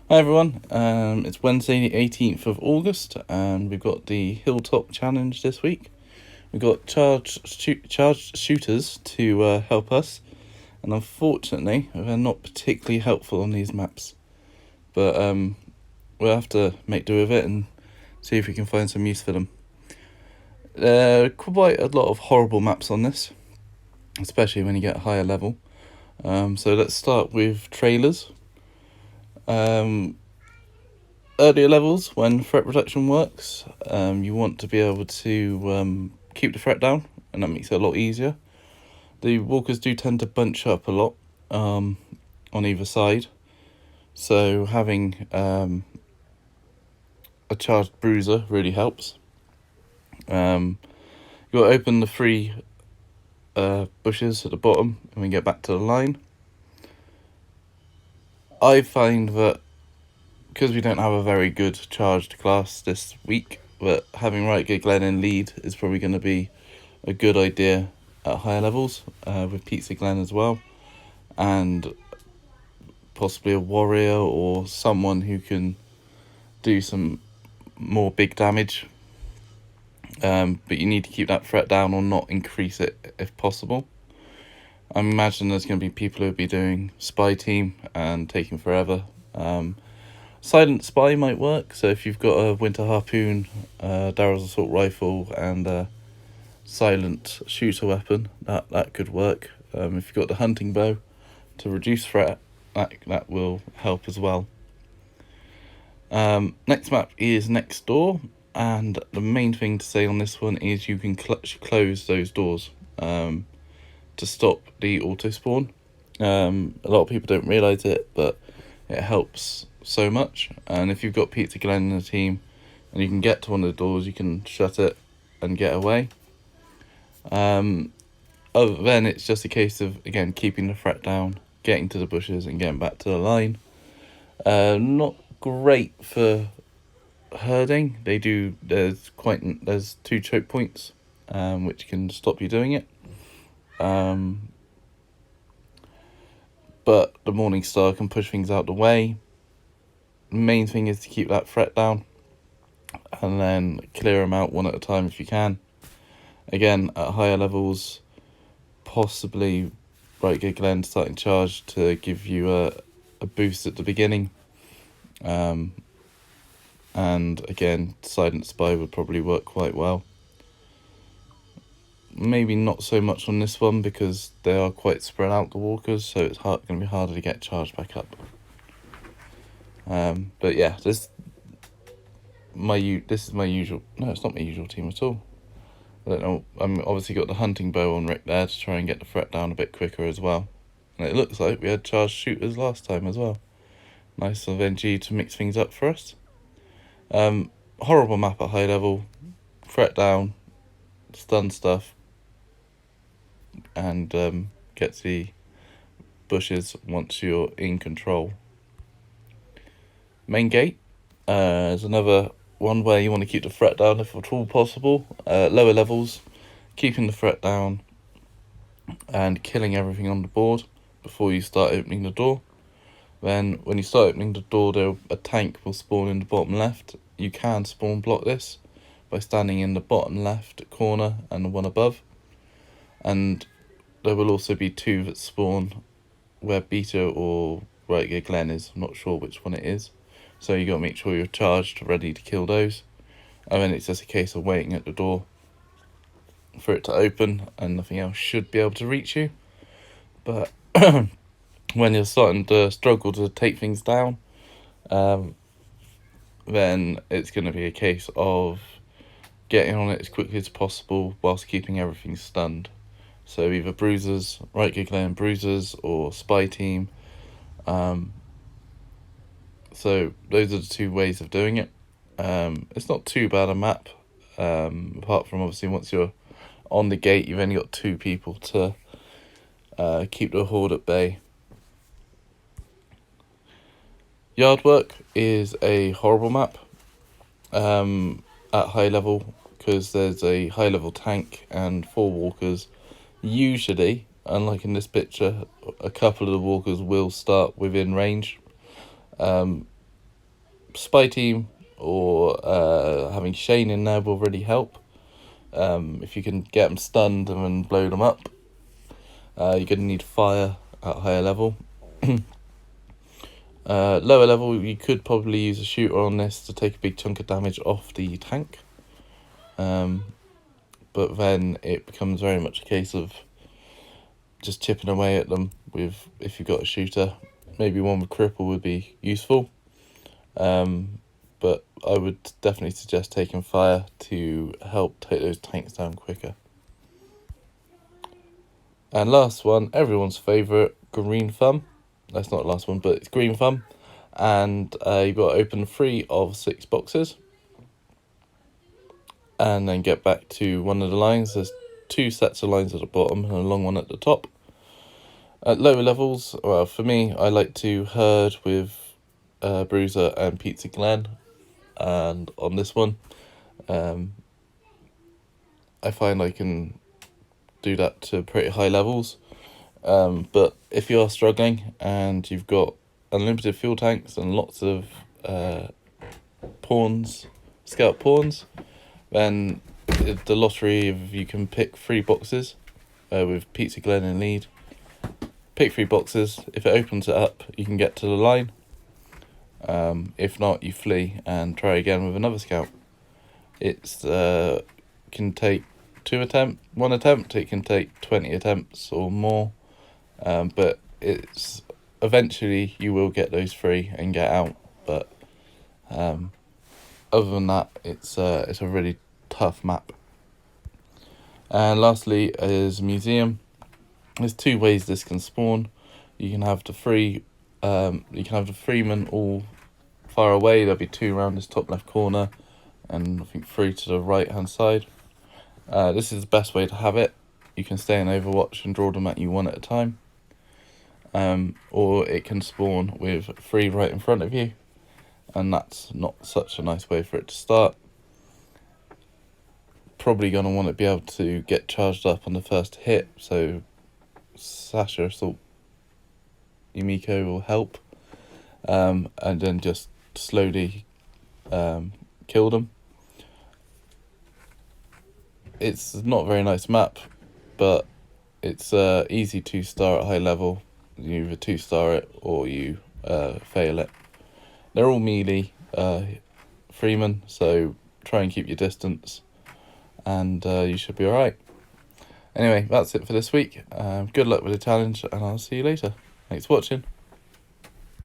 Hi everyone, it's Wednesday the 18th of August and we've got the Hilltop challenge this week. We've got charged shooters to help us, and unfortunately they're not particularly helpful on these maps. But we'll have to make do with it and see if we can find some use for them. There are quite a lot of horrible maps on this, especially when you get a higher level. So let's start with trailers. Earlier levels, when threat reduction works, you want to be able to keep the threat down, and that makes it a lot easier. The walkers do tend to bunch up a lot on either side, so having a charged bruiser really helps. You've got to open the three bushes at the bottom and we get back to the line. I find that because we don't have a very good charged class this week, but having Right Good Glen in lead is probably going to be a good idea at higher levels, with Pizza Glen as well, and possibly a warrior or someone who can do some more big damage. But you need to keep that threat down or not increase it if possible. I imagine there's going to be people who will be doing spy team and taking forever. Silent spy might work, so if you've got a winter harpoon, Daryl's assault rifle, and a silent shooter weapon, that could work. If you've got the hunting bow to reduce threat, that will help as well. Next map is Next Door, and the main thing to say on this one is you can close those doors to stop the auto spawn. A lot of people don't realise it, but it helps so much. And if you've got Pizza Glen in the team and you can get to one of the doors, you can shut it and get away. Then it's just a case of, again, keeping the threat down, getting to the bushes and getting back to the line. Not great for herding. There's 2 choke points which can stop you doing it. But the Morning Star can push things out the way. The main thing is to keep that threat down and then clear them out one at a time if you can. Again, at higher levels, possibly Right Good Glen starting charge to give you a boost at the beginning. And again, Silent Spy would probably work quite well. Maybe not so much on this one because they are quite spread out, the walkers, so it's going to be harder to get charged back up. But yeah, this is my usual. No, it's not my usual team at all. I don't know. I'm obviously got the hunting bow on Rick there to try and get the threat down a bit quicker as well. And it looks like we had charged shooters last time as well. Nice of NG to mix things up for us. Horrible map at high level. Threat down, stun stuff, and get to the bushes once you're in control. Main gate is another one where you want to keep the threat down if at all possible. Lower levels, keeping the threat down and killing everything on the board before you start opening the door. Then when you start opening the door, a tank will spawn in the bottom left. You can spawn block this by standing in the bottom left corner and the one above. And there will also be 2 that spawn where Beta or Right Good Glen is. I'm not sure which one it is. So you got to make sure you're charged, ready to kill those. And then it's just a case of waiting at the door for it to open, and nothing else should be able to reach you. But when you're starting to struggle to take things down, then it's going to be a case of getting on it as quickly as possible whilst keeping everything stunned. So either bruisers, Right Good Glen bruisers, or spy team. So those are the 2 ways of doing it. It's not too bad a map, apart from obviously once you're on the gate, you've only got 2 people to keep the horde at bay. Yard work is a horrible map at high level because there's a high level tank and 4 walkers. Usually, unlike in this picture, a couple of the walkers will start within range. spy team or having Shane in there will really help. If you can get them stunned and then blow them up, you're going to need fire at higher level. Lower level, you could probably use a shooter on this to take a big chunk of damage off the tank. But then it becomes very much a case of just chipping away at them with, if you've got a shooter. Maybe one with cripple would be useful. But I would definitely suggest taking fire to help take those tanks down quicker. And last one, everyone's favourite, green thumb. That's not the last one, but it's green thumb. And you've got to open 3 of 6 boxes. And then get back to one of the lines. There's 2 sets of lines at the bottom and a long one at the top. At lower levels, well, for me, I like to herd with Bruiser and Pizza Glen. And on this one, I find I can do that to pretty high levels. But if you are struggling and you've got unlimited fuel tanks and lots of pawns, scout pawns, then the lottery, if you can pick 3 boxes with Pizza Glen in lead, pick 3 boxes. If it opens it up, you can get to the line. If not, you flee and try again with another scout. It's can take 1 attempt. It can take 20 attempts or more, but it's eventually you will get those 3 and get out. But other than that, it's a really tough map. And lastly is museum. There's 2 ways this can spawn. You can have the 3. You can have the 3 men all far away. There'll be 2 around this top left corner, and I think 3 to the right hand side. This is the best way to have it. You can stay in Overwatch and draw them at you 1 at a time. Or it can spawn with 3 right in front of you, and that's not such a nice way for it to start. Probably going to want to be able to get charged up on the first hit, so Sasha, Assault, Yumiko will help, and then just slowly kill them. It's not a very nice map, but it's easy to star at high level. You either 2-star it or you fail it. They're all melee freemen, so try and keep your distance, and you should be alright. Anyway, that's it for this week. Good luck with the challenge, and I'll see you later. Thanks for watching.